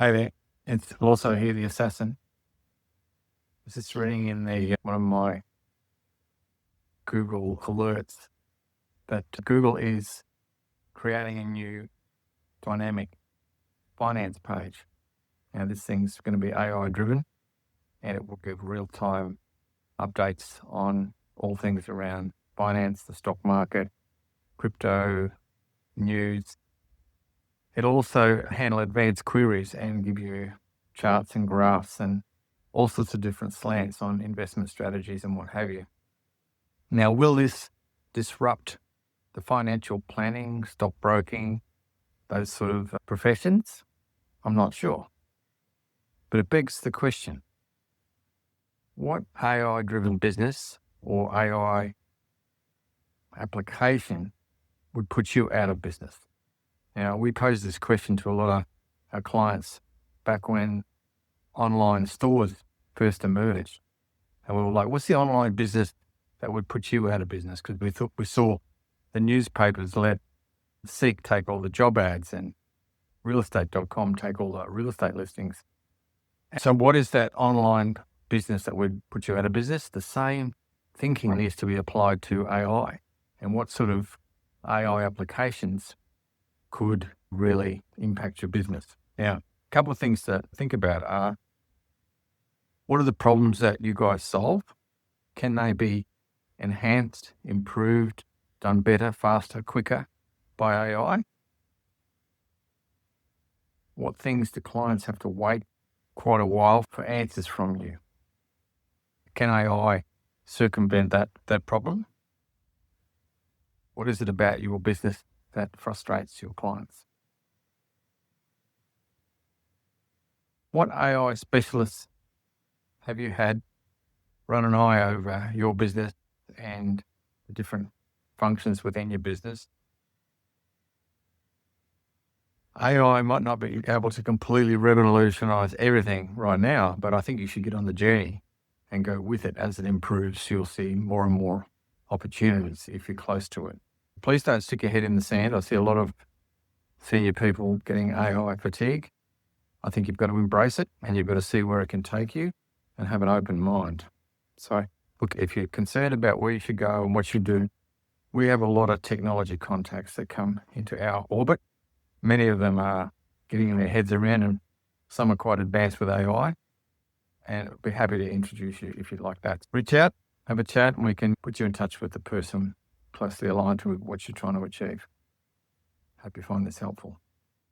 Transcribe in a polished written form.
Hey there, it's also here, the assassin. I was just reading in one of my Google alerts that Google is creating a new dynamic finance page. Now, this thing's going to be AI driven and it will give real time updates on all things around finance, the stock market, crypto, news. It'll also handle advanced queries and give you charts and graphs and all sorts of different slants on investment strategies and what have you. Now, will this disrupt the financial planning, stockbroking, those sort of professions? I'm not sure. But it begs the question, what AI-driven business or AI application would put you out of business? Now, we posed this question to a lot of our clients back when online stores first emerged. And we were like, what's the online business that would put you out of business? Because we saw the newspapers let Seek take all the job ads and realestate.com take all the real estate listings. So what is that online business that would put you out of business? The same thinking needs to be applied to AI. And what sort of AI applications could really impact your business? Now, a couple of things to think about are, what are the problems that you guys solve? Can they be enhanced, improved, done better, faster, quicker by AI? What things do clients have to wait quite a while for answers from you? Can AI circumvent that problem? What is it about your business that frustrates your clients? What AI specialists have you had run an eye over your business and the different functions within your business? AI might not be able to completely revolutionize everything right now, but I think you should get on the journey and go with it. As it improves, you'll see more and more opportunities if you're close to it. Please don't stick your head in the sand. I see a lot of senior people getting AI fatigue. I think you've got to embrace it and you've got to see where it can take you and have an open mind. So look, if you're concerned about where you should go and what you do, we have a lot of technology contacts that come into our orbit. Many of them are getting their heads around, and some are quite advanced with AI. And I'd be happy to introduce you if you'd like that. Reach out, have a chat, and we can put you in touch with the person closely aligned to what you're trying to achieve. Hope you find this helpful.